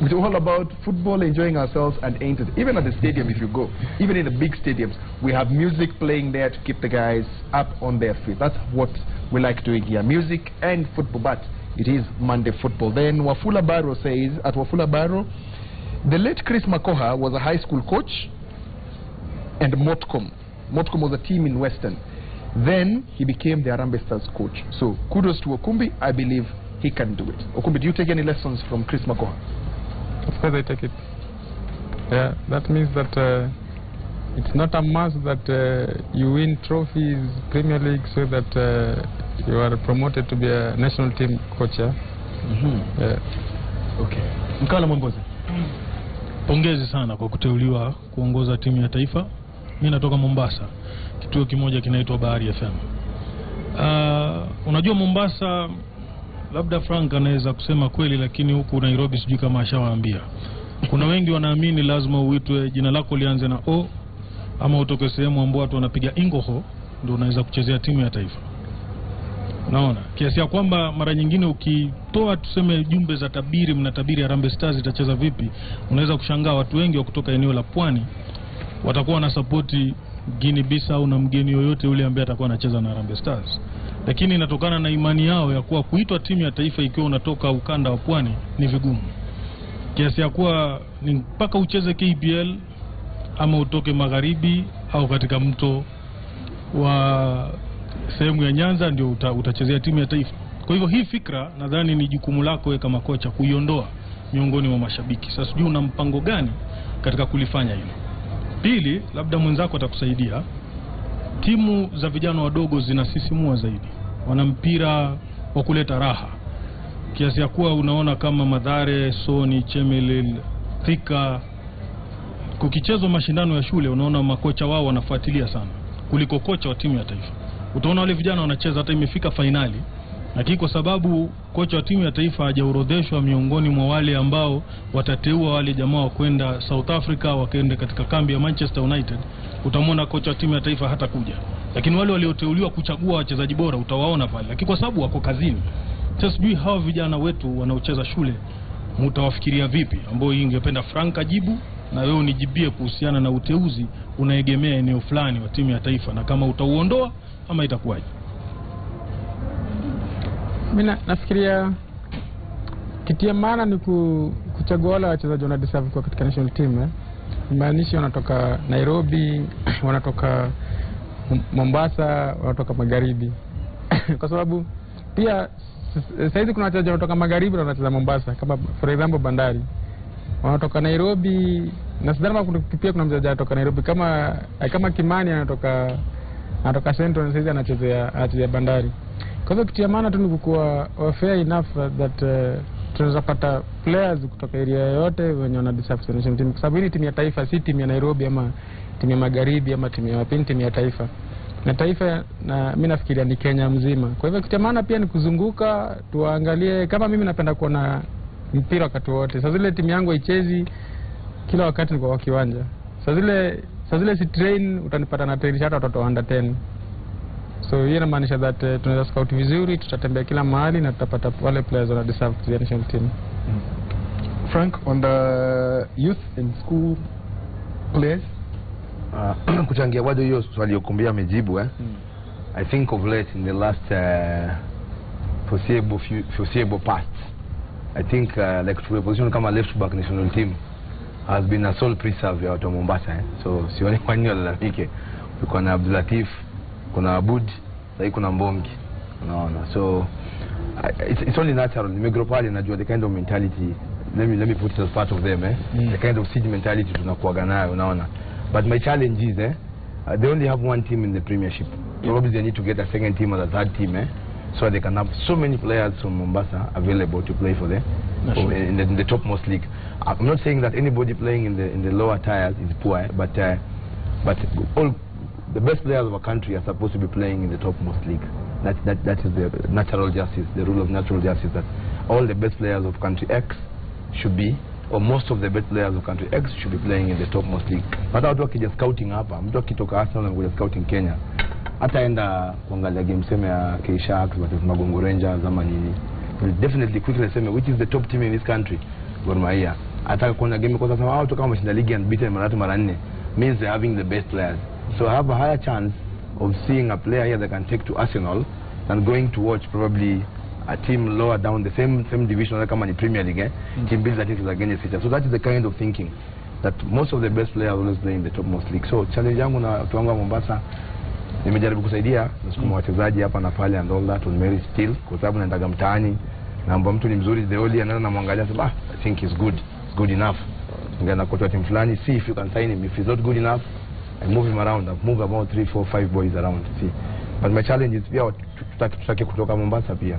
It's all about football, enjoying ourselves and entertain. Even at the stadium, if you go, even in the big stadiums, we have music playing there to keep the guys up on their feet. That's what we like doing here, music and football, but it is Monday football. Then Wafula Barrow says, at Wafula Barrow, the late Chris Makoha was a high school coach and Motcom. Motcom was a team in Western. Then he became the Harambee Stars coach. So kudos to Okumbi. I believe he can do it. Okumbi, do you take any lessons from Chris Makoha? Of course I take it. Yeah, that means that it's not a must that you win trophies, Premier League, so that you are promoted to be a national team coach. Yeah? Okay. Mkala Mwambozi. Pongezi sana kwa kuteuliwa kuongoza timu ya taifa. Mimi natoka Mombasa. Kituo kimoja kinaitwa Bahari FM. Unajua Mombasa, labda Frank anaweza kusema kweli, lakini huku Nairobi sijui kama ashawaambia. Kuna wengi wanaamini lazima uitwe jina lako lianze na O ama utoke sehemu ambapo watu wanapiga ingoho ndio unaweza kuchezea timu ya taifa. Naona kiasi ya kwamba mara nyingine ukitoa tuseme jumbe za tabiri, mnatabiri Harambee Stars itacheza vipi, unaweza kushangaa watu wengi wa kutoka eneo la Pwani watakuwa na support Guinea-Bissau na mgeni yoyote yule ambaye atakuwa anacheza na Harambee Stars. Lakini inatokana na imani yao ya kuwa kuitwa timu ya taifa ikiwa unatoka ukanda wa Pwani ni vigumu. Kiasi ya kuwa ni mpaka ucheze KPL ama utoke magharibi au katika mto wa sehemu ya Nyanza ndio utachezea timu ya taifa. Kwa hivyo hii fikra nadhani ni jukumu lako wewe kama kocha kuiondoa miongoni mwa mashabiki. Sasa sijui una mpango gani katika kulifanya hilo. Pili, labda mwenzako atakusaidia. Timu za vijana wadogo zinasisimua zaidi. Wana mpira wa kuleta raha. Kiasi ya kuwa unaona kama Mathare, Soni, Chemelil, Thika, kukichezwa mashindano ya shule unaona makocha wao wanafuatilia sana kuliko kocha wa timu ya taifa. Utaona wale vijana wanacheza hata imefika finali, lakini kwa sababu kocha wa timu ya taifa hajaorodheshwa miongoni mwa wale ambao watateua wale jamaa wa kwenda South Africa wakaenda katika kambi ya Manchester United, utamwona kocha wa timu ya taifa hata kuja. Lakini wale walioteuliwa kuchagua wachezaji bora utawaona pale, lakini kwa sababu wako kazini. Sasa sijui hawa vijana wetu wanaocheza shule mtawafikiria vipi, ambao hii ingependa Frank ajibu na wewe unijibie kuhusiana na uteuzi unaegemea eneo fulani wa timu ya taifa na kama utauondoa ama itakuwaje. Mimi nafikiria kitia maana ni kuchagua wale wachezaji wana deserve kwa katika national team. Maanishi wanatoka Nairobi, wanatoka Mombasa, wanatoka magharibi. Kwa sababu pia saizi kuna wachezaji wanatoka magharibi na wanacheza Mombasa, kama for example Bandari. Wanatoka Nairobi na sidhani kama pia kuna mchezaji anatoka Nairobi kama Kimani anatoka Central saizi anachezea Bandari. Kwa hivyo kitia maana tu ni kuwa fair enough that tunaweza pata players kutoka area yoyote wenye wana deserve national team, kwa sababu hii timu ya taifa si timu ya Nairobi ama timu ya Magharibi ama timu ya wapi, timu ya taifa. Na taifa na mimi nafikiria ni Kenya mzima. Kwa hivyo kitu maana pia ni kuzunguka tuangalie, kama mimi napenda kuona mpira wakati wote. Sasa zile timu yangu haichezi kila wakati niko kwa kiwanja. Sasa zile si train, utanipata na train hata watoto under 10. So hiyo inamaanisha that tunaweza scout vizuri, tutatembea kila mahali na tutapata wale players wana deserve the national team. Frank, on the youth and school players, kuchangia bado hiyo swali Okumbia amejibu I think of late in the last foreseeable past, I think like to a position kama left back national team has been a sole preserve ya watu wa Mombasa so sioni kwa nini walalamike. Tuko na Abdulatif, kuna Abud, sasa kuna Mbongi, unaona. So it's only natural. Nimegrow pale najua the kind of mentality, let me put it as part of them the kind of siege mentality tunakuwa nayo, unaona. But my challenge is they only have one team in the Premiership. Probably they need to get a second team or a third team so they can have so many players from Mombasa available to play for them in the topmost league. I'm not saying that anybody playing in the lower tiers is poor, but all the best players of our country are supposed to be playing in the topmost league. That is the natural justice, the rule of natural justice, that all the best players of country X should be, or most of the best players of country X should be playing in the topmost league. Hata watu wakija scouting hapa, mtu akitoka Arsenal na kuja scouting Kenya, ataenda kuangalia game sema ya K-Sharks versus Magongo Rangers ama nini. Will definitely quickly sema which is the top team in this country, Gor Mahia. Ataka kuona game kwa sababu watu kama wameshinda ligi and beaten mara 4 means they're having the best players. So I have a higher chance of seeing a player here that can take to Arsenal than going to watch probably a team lower down the same division like the Premier League. Team builds that is against each other. So that is the kind of thinking that most of the best players always play in the topmost league. So challenge yangu na watu wangu wa Mombasa, nimejaribu kusaidia nasukuma wachezaji hapa na pale and all that on Mary still, kwa sababu naendaga mtaani naomba mtu ni mzuri the only anaona namwangalia sema I think he's good enough. Ngana kwa timu fulani, see if you can sign him. If he's not good enough, I move him around. I move about 3, 4, 5 boys around. See, but my challenge is pia tutake kutoka Mombasa pia.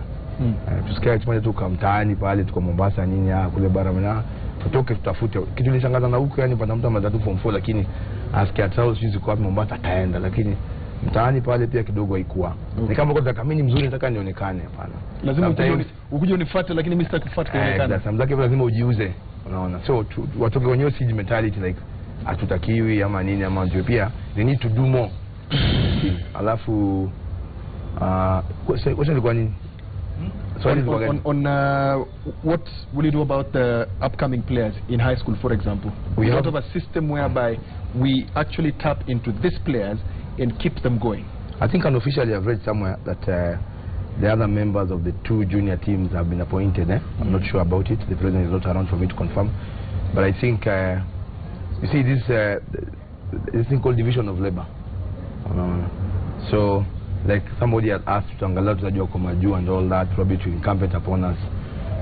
Tusikie tumoja tu kwa mtaani pale tuko Mombasa nini kule barabara, tutoke tutafute. Kitu nilishangaza na huko yani pata mtu amazatu form 4 lakini asikia trials hizi kwa Mombasa ataenda, lakini mtaani pale pia kidogo haikuwa. Ni kama kwa kama mimi mzuri nataka nionekane hapana. Lazima ukuje unifuate lakini mimi sitakufuata kuonekana. Sometimes lazima ujiuze, unaona. So watoke wenyewe siege mentality like hatutakiwi ama nini ama ndio pia they need to do more. Alafu question ilikuwa nini? On what will you do about the upcoming players in high school, for example? We have a system whereby we actually tap into these players and keep them going. I think unofficially I've read somewhere that the other members of the 2 junior teams have been appointed. I'm not sure about it. The president is not around for me to confirm. But I think you see this thing called division of labor. So like somebody had asked to angalau tutajua kwa majuu and all that, probably to incumbent upon us.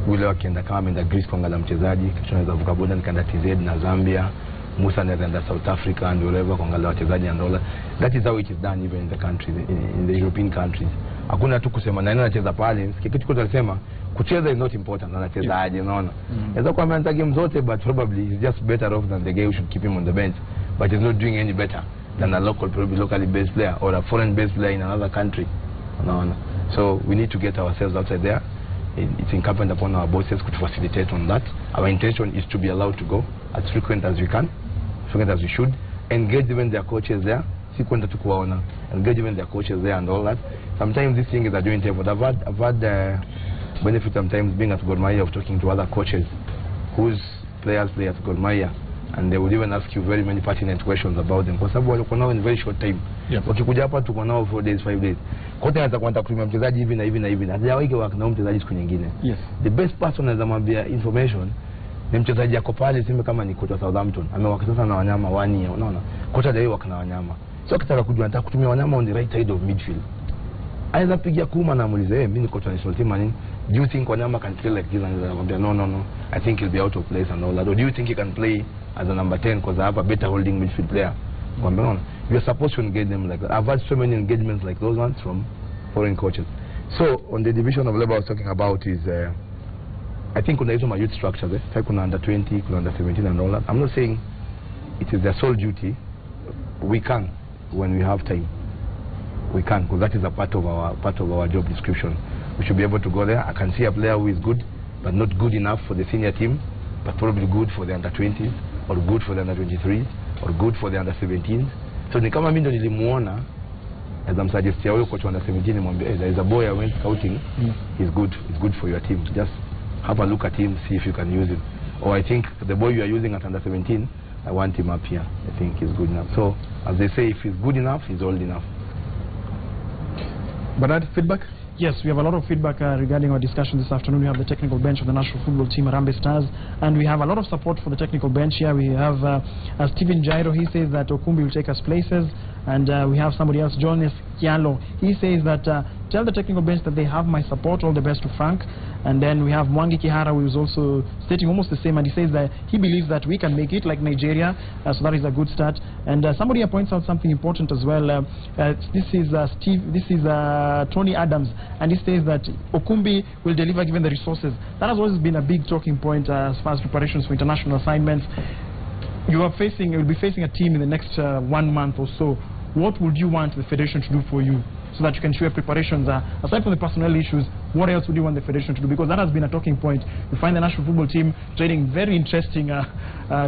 Wile wakienda kama ameenda Greece kuangalia mchezaji, kitu tunaweza vuka boda nikaenda TZ na Zambia, Musa anaenda South Africa and wherever kuangalia wachezaji and all that. That is how it is done even in the countries, in the European countries. Hakuna tu kusema nani anacheza pale, kitu kwa tunasema kucheza is not important, anachezaje, unaona. Inaweza kuwa ameanza game zote but probably he's just better off than the guy who should keep him on the bench, but he's not doing any better than a locally based player or a foreign based player in another country. No. So we need to get ourselves outside there. It's incumbent upon our bosses to facilitate on that. Our intention is to be allowed to go as frequent as we can, frequent as we should, engage even their coaches there. Engage even their coaches there and all that. Sometimes this thing is a joint effort. I've had the benefit sometimes being at Gor Mahia of talking to other coaches whose players play at Gor Mahia, and they would even ask you very many pertinent questions about them. Kwa sababu walikuwa nao in a very short time. Wakikuja hapa tuko nao 4 days, 5 days. Kote anaweza kuanza kutumia mchezaji hivi na hivi na hivi. Hajawahi kuwa mchezaji siku nyingine. The best person anaweza mwambia information ni mchezaji yako pale, sema kama ni kocha Southampton. Amewaka sasa na wanyama 1 year, unaona. Kocha leo wako na wanyama. So kitaka kujua nataka kutumia wanyama on the right side of midfield. Anaweza pigia Kuma na muulize mimi ni kocha national team nini? Do you think wanyama can play like this? And no. I think he'll be out of place and all that. Or do you think he can play as a number 10 because I have a better holding midfield player? You're supposed to engage them like that. I've had so many engagements like those ones from foreign coaches. So on the division of labor I was talking about is I think kuna hizo youth structures, kuna under 20, kuna under 17 and all that. I'm not saying it is their sole duty. We can, when we have time. We can, because that is a part of our job description. We should be able to go there. I can see a player who is good, but not good enough for the senior team, but probably good for the under 20s, or good for the under 23s, or good for the under 17s. So ni kama mimi ndo nilimuona, as I'm suggesting, huyo coach under 17 mwambie, there is a boy I went scouting, he's good for your team. Just have a look at him, see if you can use him. Or I think the boy you are using at under 17, I want him up here. I think he's good enough. So, as they say, if he's good enough, he's old enough. Bernard, feedback? Yes, we have a lot of feedback regarding our discussion this afternoon. We have the technical bench of the national football team, Harambee Stars, and we have a lot of support for the technical bench here. We have Stephen Jairo. He says that Okumbi will take us places, and we have somebody else, John F. Kialo. He says that tell the technical bench that they have my support. All the best to Frank. And then we have Mwangi Kihara, who is also stating almost the same, and he says that he believes that we can make it like Nigeria, so that is a good start. And somebody here points out something important as well. This is Tony Adams, and he says that Okumbi will deliver given the resources. That has always been a big talking point as far as preparations for international assignments. You'll be facing a team in the next 1 month or so. What would you want the federation to do for you, so that you can show your preparations? Aside from the personnel issues, what else would you want the federation to do? Because that has been a talking point. You find the national football team training very interesting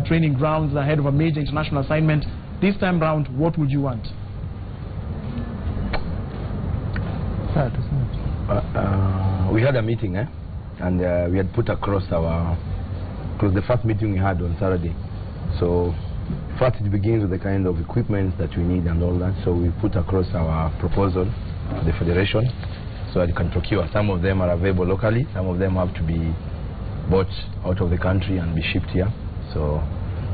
training grounds ahead of a major international assignment. This time round, what would you want? We had a meeting, and we had put across it was the first meeting we had on Saturday. So first it begins with the kind of equipment that we need and all that. So we put across our proposal to the federation so that it can procure. Some of them are available locally, some of them have to be bought out of the country and be shipped here. So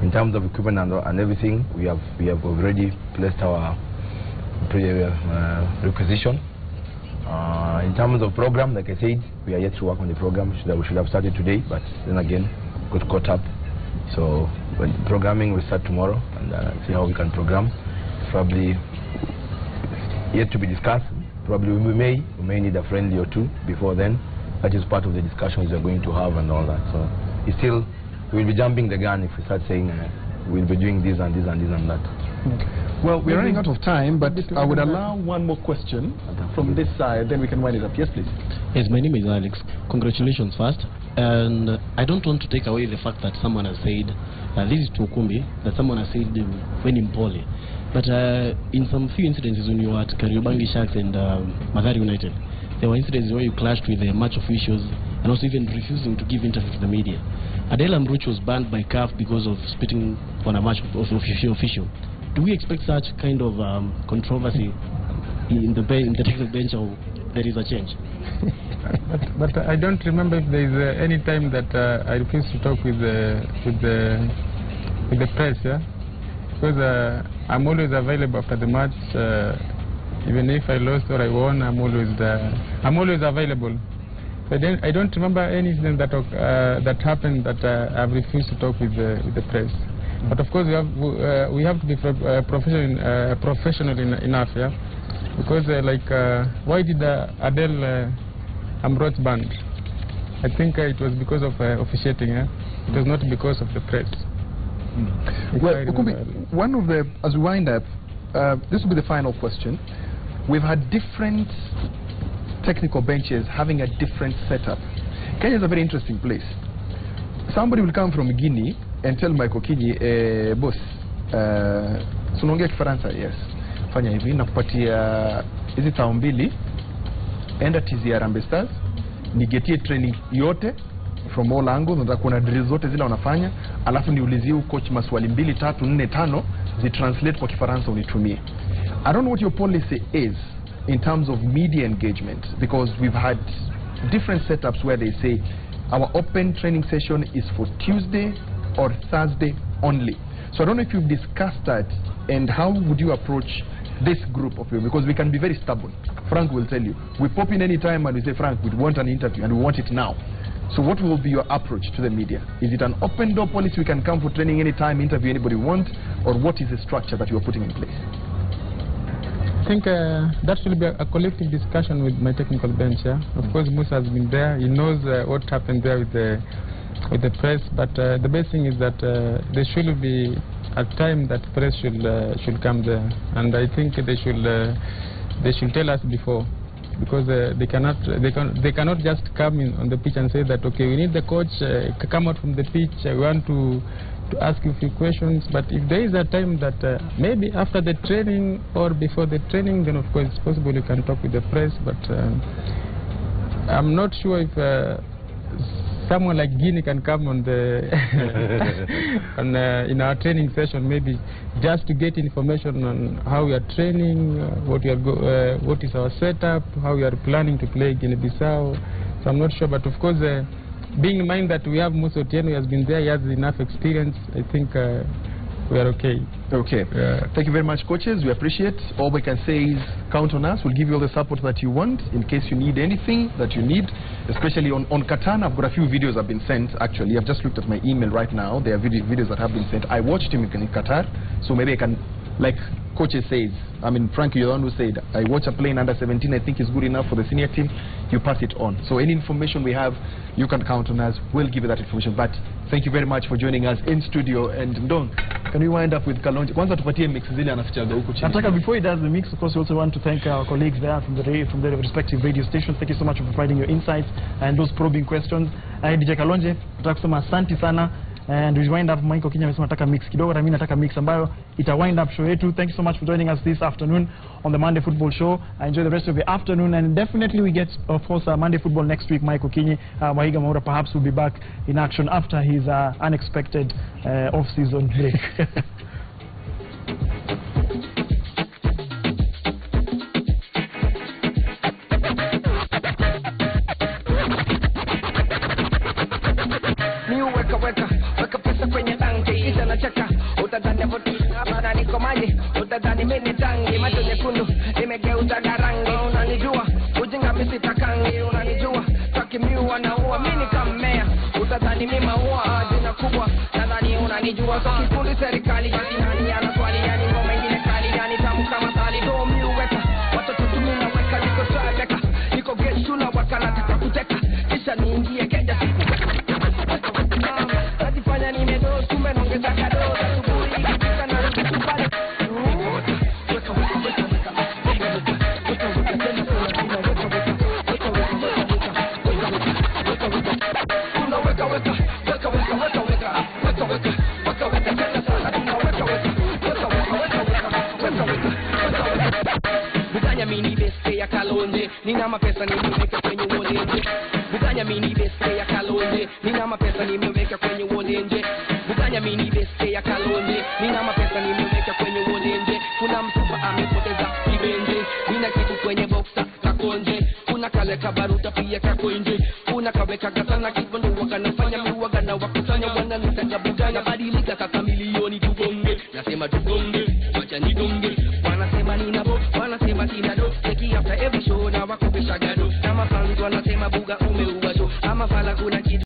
in terms of equipment and everything, we have already placed our requisition. In terms of program, like I said, we are yet to work on the program. We should have started today, but then again got caught up. So when programming will start tomorrow, and see how we can program. Probably yet to be discussed. Probably we may need a friendly or two before then. That is part of the discussions we are going to have and all that. So it's still, we'll be jumping the gun if we start saying we'll be doing this and this and this and that. Okay. Well, we're running out of time, but I would allow one more question from this side, then we can wind it up. Yes, please. Yes, my name is Alex. Congratulations first. And I don't want to take away the fact that someone has said, this is to Okumbi, that someone has said when in Pole. But in some few incidences when you were at Kariobangi Sharks and Mathare United, there were incidences where you clashed with match officials and also even refusing to give interview to the media. Adela Mruch was banned by CAF because of spitting on a match official. Do we expect such kind of controversy in the technical bench, or there is a change? but I don't remember if there is any time that I refuse to talk with the press, yeah? Because I'm always available after the match, even if I lost or I won. I'm always available. I don't remember any incident that happened that I've refused to talk with the press. But of course we have to be professional enough, yeah. Because why did Adel Amroch banned? I think it was because of officiating, yeah. It was not because of the press. Well, Okumbi, one of the, as we wind up, this will be the final question. We've had different technical benches having a different setup. Kenya is a very interesting place. Somebody will come from Guinea and tell Michael Kinyi, boss, sunaongea Kifaransa? Yes. Fanya hivi, nakupatia hizi tao mbili, enda tizi Harambee Stars, nigetie training yote from all angles, nataka kuona drills zote zile wanafanya, alafu niulizie coach maswali 2, 3, 4, 5 zitranslate kwa Kifaransa unitumie. I don't know what your policy is in terms of media engagement, because we've had different setups where they say our open training session is for Tuesday or Thursday only. So I don't know if you've discussed that, and how would you approach this group of people, because we can be very stubborn. Frank will tell you, we pop in any time and we say, Frank, we want an interview and we want it now. So what will be your approach to the media? Is it an open door policy, we can come for training anytime, interview anybody we want, or what is the structure that you are putting in place? I think that will be a collective discussion with my technical bench. Yeah? Of course, Musa has been there. He knows what happened there with the press. But the best thing is that there should be a time that press should come there, and I think they should tell us before, because they cannot just come in on the pitch and say that, okay, we need the coach come out from the pitch. We want to ask you a few questions. But if there is a time that maybe after the training or before the training, then of course it's possible you can talk with the press. But I'm not sure if someone like Guinea can come on the in our training session, maybe just to get information on how we are training, what is our setup, how we are planning to play Guinea-Bissau. So I'm not sure, but of course, being in mind that we have Musa Otieno, who has been there, he has enough experience, I think we are okay. Okay. Thank you very much, coaches. We appreciate. All we can say is count on us. We'll give you all the support that you want in case you need anything that you need, especially on Qatar. I've got a few videos that have been sent, actually. I've just looked at my email right now. There are videos that have been sent. I watched him in Qatar, so maybe I can, like coaches says, I mean, Frankie, you're the one who said, I watch a play in under 17, I think is good enough for the senior team. You pass it on. So any information we have, you can count on us. We'll give you that information. But thank you very much for joining us in studio. And Ndong, can we wind up with Kalonji? Kwanza tupatie mix zile anafichaga huko chini. Nataka before he does the mix, of course, we also want to thank our colleagues there from the respective radio stations. Thank you so much for providing your insights and those probing questions. DJ Kalonji, nataka kusema asante sana. And we wind up, Michael Kenya amesema nataka mix kidogo, na mimi nataka mix ambayo ita wind up show yetu. Thank you so much for joining us this afternoon on the Monday Football Show. Enjoy the rest of the afternoon, and definitely we get, of course, Monday Football next week. Michael Kenya, Wahiga Maura perhaps will be back in action after his unexpected off-season break. Utadhani mimi tangi, macho nyekundu nimegeuza garangi. Unanijua ujinga mimi sitakangi, unanijua takimiu wanaua mimi kammea. Utadhani mimi maua jina kubwa, nadhani unanijua. So kikundi serikali basi nani anaswali, yani ngoma ingine kali, yani tamu kama sali. Do miuweka watoto tumina weka, niko trabeka, niko getu na wakala nataka kuteka, kisha niingie keja siku najifanya nimedosi, kumbe naongeza kado asubuhi ikifika narudi kupale. Nina mapesa nimeweka kwenye uolenje. Buganya mini beste ya Kalonje. Nina mapesa nimeweka kwenye uolenje. Buganya mini beste ya Kalonje. Nina mapesa nimeweka kwenye uolenje. Kuna mtupa amepoteza kibenje. Nina kitu kwenye boxa kakonje. Kuna kale kabaruta pia kakonje. Kuna kaweka katana kibondo wakanafanya miwaga na wakusanya wana nitaka buganya. Badilika kaka milioni tugonge. Nasema tugonge, wacha nigonge. Wanasema nina bo, wanasema sina do. Seki after every show na wakubisha gado. Kama fans wanasema buga umeua do. Ama fala kuna kitu